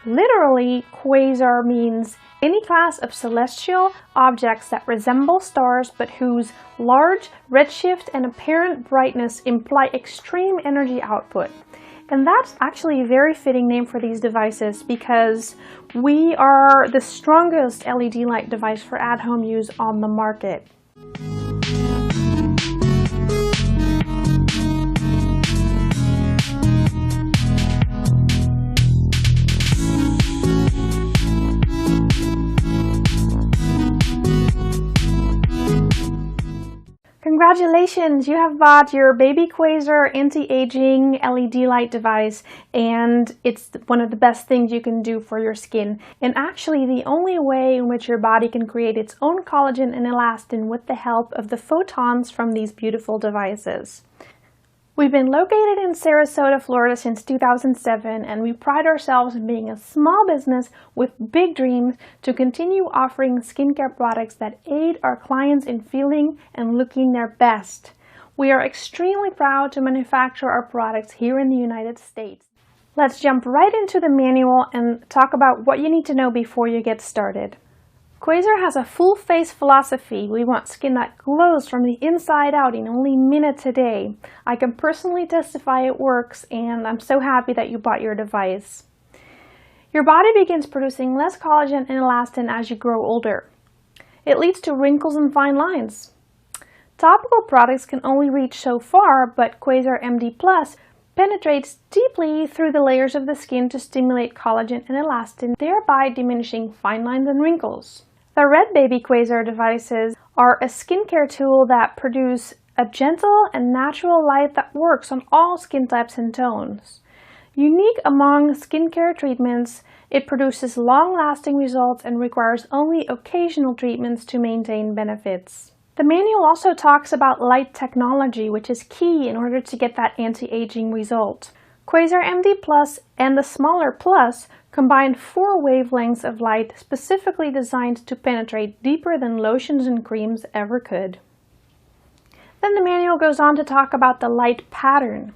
Literally, quasar means any class of celestial objects that resemble stars but whose large redshift and apparent brightness imply extreme energy output. And that's actually a very fitting name for these devices because we are the strongest LED light device for at-home use on the market. Congratulations! You have bought your baby Quasar anti-aging LED light device, and it's one of the best things you can do for your skin, and actually the only way in which your body can create its own collagen and elastin with the help of the photons from these beautiful devices. We've been located in Sarasota, Florida since 2007, and we pride ourselves in being a small business with big dreams to continue offering skincare products that aid our clients in feeling and looking their best. We are extremely proud to manufacture our products here in the United States. Let's jump right into the manual and talk about what you need to know before you get started. Quasar has a full face philosophy. We want skin that glows from the inside out in only minutes a day. I can personally testify it works, and I'm so happy that you bought your device. Your body begins producing less collagen and elastin as you grow older. It leads to wrinkles and fine lines. Topical products can only reach so far, but Quasar MD Plus penetrates deeply through the layers of the skin to stimulate collagen and elastin, thereby diminishing fine lines and wrinkles. The Red Baby Quasar devices are a skincare tool that produce a gentle and natural light that works on all skin types and tones. Unique among skincare treatments, it produces long-lasting results and requires only occasional treatments to maintain benefits. The manual also talks about light technology, which is key in order to get that anti-aging result. Quasar MD Plus and the smaller Plus combine 4 wavelengths of light specifically designed to penetrate deeper than lotions and creams ever could. Then the manual goes on to talk about the light pattern.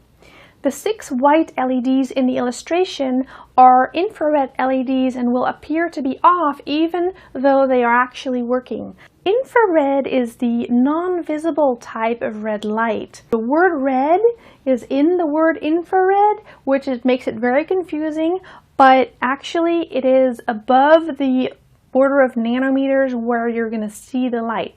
The 6 white LEDs in the illustration are infrared LEDs and will appear to be off even though they are actually working. Infrared is the non-visible type of red light. The word red is in the word infrared, which makes it very confusing, but actually it is above the order of nanometers where you're going to see the light.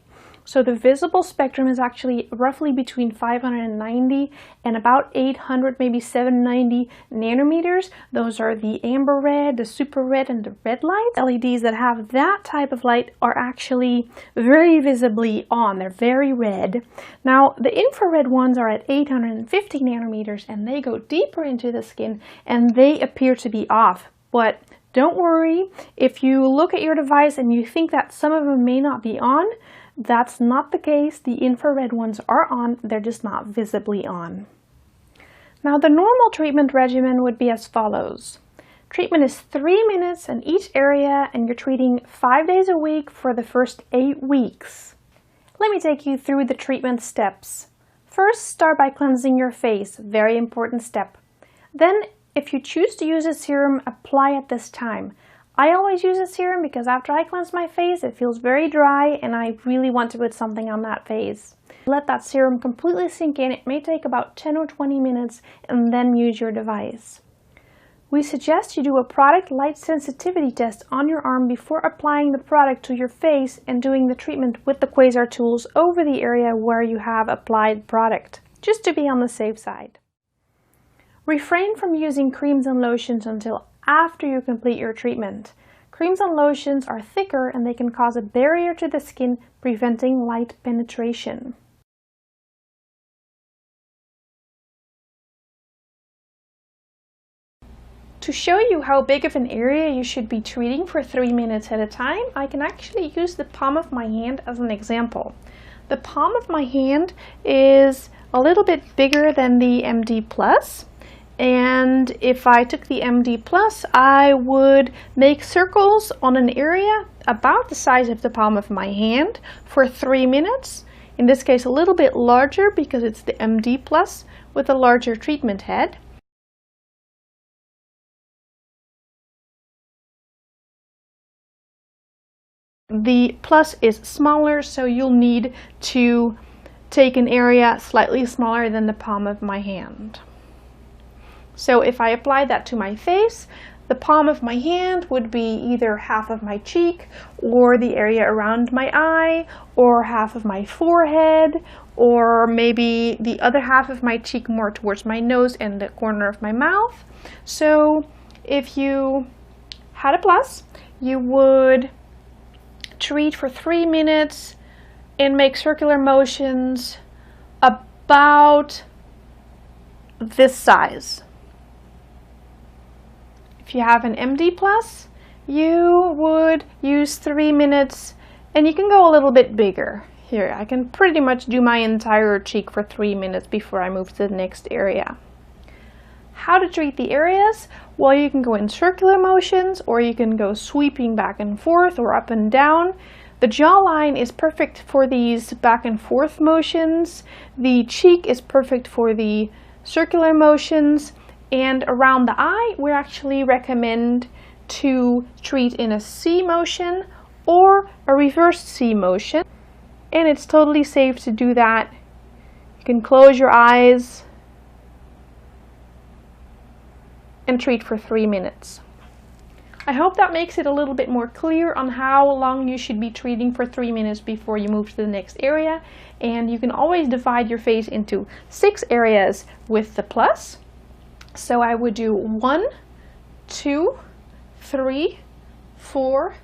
So the visible spectrum is actually roughly between 590 and about 800, maybe 790 nanometers. Those are the amber red, the super red, and the red light. LEDs that have that type of light are actually very visibly on. They're very red. Now, the infrared ones are at 850 nanometers, and they go deeper into the skin, and they appear to be off. But don't worry, if you look at your device and you think that some of them may not be on, that's not the case. The infrared ones are on, they're just not visibly on. Now the normal treatment regimen would be as follows. Treatment is 3 minutes in each area, and you're treating 5 days a week for the first 8 weeks. Let me take you through the treatment steps. First, start by cleansing your face, very important step. Then, if you choose to use a serum, apply at this time. I always use a serum because after I cleanse my face, it feels very dry and I really want to put something on that face. Let that serum completely sink in. It may take about 10 or 20 minutes, and then use your device. We suggest you do a product light sensitivity test on your arm before applying the product to your face and doing the treatment with the Quasar tools over the area where you have applied product, just to be on the safe side. Refrain from using creams and lotions until after you complete your treatment. Creams and lotions are thicker and they can cause a barrier to the skin, preventing light penetration. To show you how big of an area you should be treating for 3 minutes at a time, I can actually use the palm of my hand as an example. The palm of my hand is a little bit bigger than the MD Plus. And if I took the MD Plus, I would make circles on an area about the size of the palm of my hand for 3 minutes. In this case, a little bit larger because it's the MD Plus with a larger treatment head. The plus is smaller, so you'll need to take an area slightly smaller than the palm of my hand. So if I apply that to my face, the palm of my hand would be either half of my cheek, or the area around my eye, or half of my forehead, or maybe the other half of my cheek more towards my nose and the corner of my mouth. So if you had a plus, you would treat for 3 minutes and make circular motions about this size. If you have an MD plus, you would use 3 minutes, and you can go a little bit bigger. Here, I can pretty much do my entire cheek for 3 minutes before I move to the next area. How to treat the areas? Well, you can go in circular motions, or you can go sweeping back and forth or up and down. The jawline is perfect for these back and forth motions. The cheek is perfect for the circular motions. And around the eye, we actually recommend to treat in a C motion or a reverse C motion. And it's totally safe to do that. You can close your eyes and treat for 3 minutes. I hope that makes it a little bit more clear on how long you should be treating for 3 minutes before you move to the next area. And you can always divide your face into 6 areas with the plus. So I would do 1, 2, 3, 4,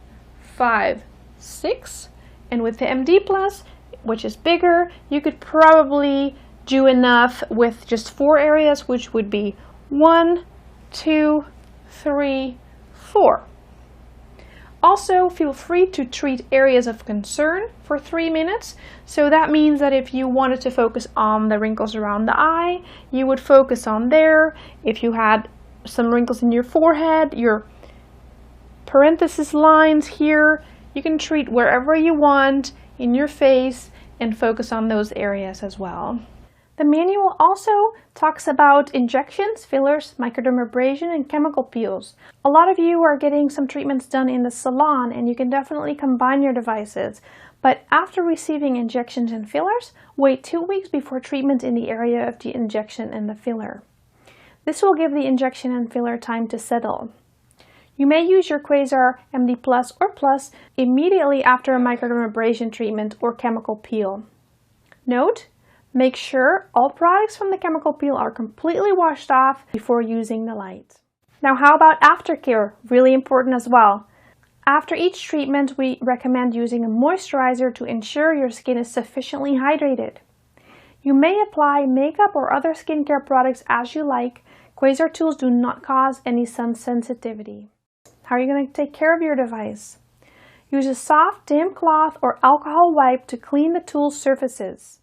5, 6. And with the MD plus, which is bigger, you could probably do enough with just 4 areas, which would be 1, 2, 3, 4. Also, feel free to treat areas of concern for 3 minutes. So that means that if you wanted to focus on the wrinkles around the eye, you would focus on there. If you had some wrinkles in your forehead, your parenthesis lines here, you can treat wherever you want in your face and focus on those areas as well. The manual also talks about injections, fillers, microdermabrasion, and chemical peels. A lot of you are getting some treatments done in the salon, and you can definitely combine your devices. But after receiving injections and fillers, wait 2 weeks before treatment in the area of the injection and the filler. This will give the injection and filler time to settle. You may use your Quasar MD Plus or Plus immediately after a microdermabrasion treatment or chemical peel. Note: make sure all products from the chemical peel are completely washed off before using the light. Now, how about aftercare? Really important as well. After each treatment, we recommend using a moisturizer to ensure your skin is sufficiently hydrated. You may apply makeup or other skincare products as you like. Quasar tools do not cause any sun sensitivity. How are you going to take care of your device? Use a soft, damp cloth or alcohol wipe to clean the tool's surfaces.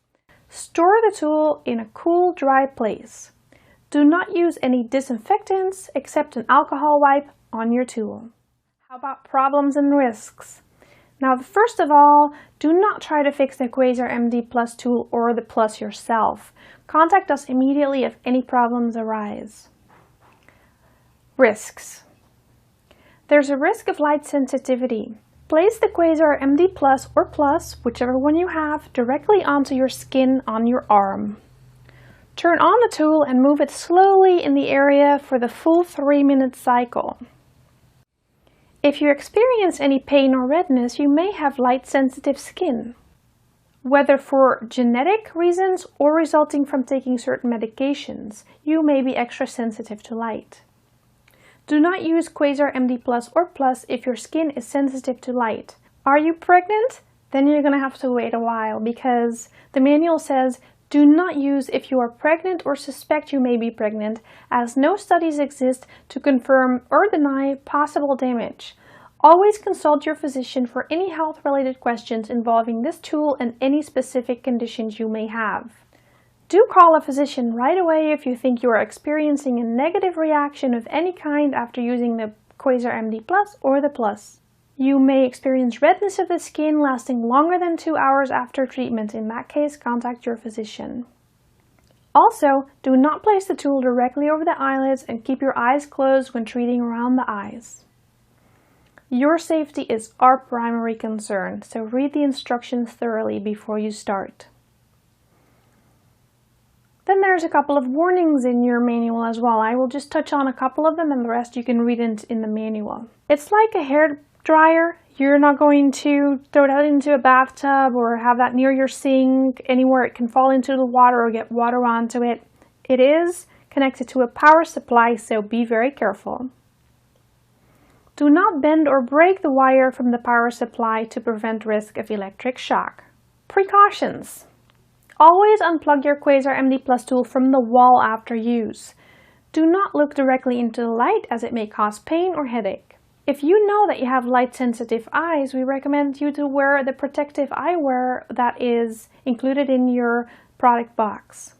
Store the tool in a cool, dry place. Do not use any disinfectants except an alcohol wipe on your tool. How about problems and risks? Now, first of all, do not try to fix the Quasar MD Plus tool or the Plus yourself. Contact us immediately if any problems arise. Risks. There's a risk of light sensitivity. Place the Quasar MD Plus or Plus, whichever one you have, directly onto your skin on your arm. Turn on the tool and move it slowly in the area for the full 3-minute cycle. If you experience any pain or redness, you may have light-sensitive skin. Whether for genetic reasons or resulting from taking certain medications, you may be extra sensitive to light. Do not use Quasar MD Plus or Plus if your skin is sensitive to light. Are you pregnant? Then you're going to have to wait a while because the manual says do not use if you are pregnant or suspect you may be pregnant, as no studies exist to confirm or deny possible damage. Always consult your physician for any health-related questions involving this tool and any specific conditions you may have. Do call a physician right away if you think you are experiencing a negative reaction of any kind after using the Quasar MD Plus or the Plus. You may experience redness of the skin lasting longer than 2 hours after treatment. In that case, contact your physician. Also, do not place the tool directly over the eyelids and keep your eyes closed when treating around the eyes. Your safety is our primary concern, so read the instructions thoroughly before you start. Then there's a couple of warnings in your manual as well. I will just touch on a couple of them and the rest you can read in the manual. It's like a hair dryer. You're not going to throw that into a bathtub or have that near your sink, anywhere it can fall into the water or get water onto it. It is connected to a power supply, so be very careful. Do not bend or break the wire from the power supply to prevent risk of electric shock. Precautions. Always unplug your Quasar MD Plus tool from the wall after use. Do not look directly into the light as it may cause pain or headache. If you know that you have light-sensitive eyes, we recommend you to wear the protective eyewear that is included in your product box.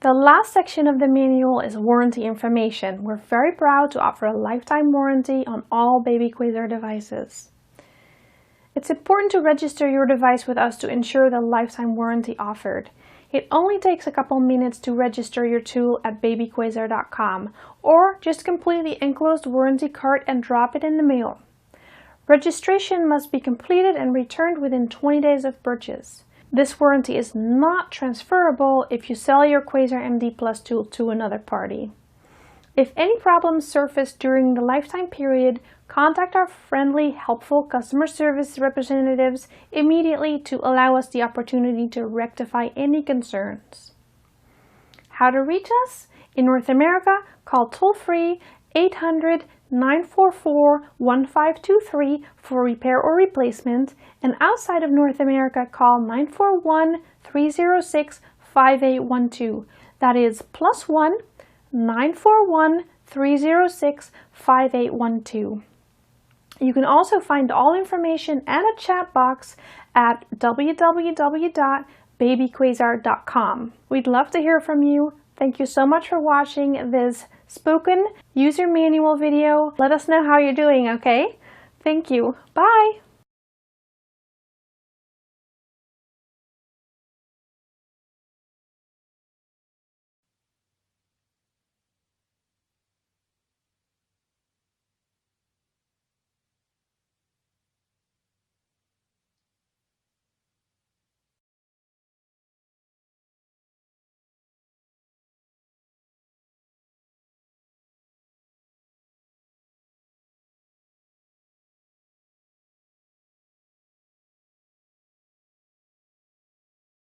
The last section of the manual is warranty information. We're very proud to offer a lifetime warranty on all baby Quasar devices. It's important to register your device with us to ensure the lifetime warranty offered. It only takes a couple minutes to register your tool at babyquasar.com, or just complete the enclosed warranty card and drop it in the mail. Registration must be completed and returned within 20 days of purchase. This warranty is not transferable if you sell your Quasar MD Plus tool to another party. If any problems surface during the lifetime period, contact our friendly, helpful customer service representatives immediately to allow us the opportunity to rectify any concerns. How to reach us? In North America, call toll-free 800-944-1523 for repair or replacement, and outside of North America, call 941-306-5812. That is +1 941-306-5812. You can also find all information and a chat box at www.babyquasar.com. We'd love to hear from you. Thank you so much for watching this spoken user manual video. Let us know how you're doing, okay? Thank you. Bye!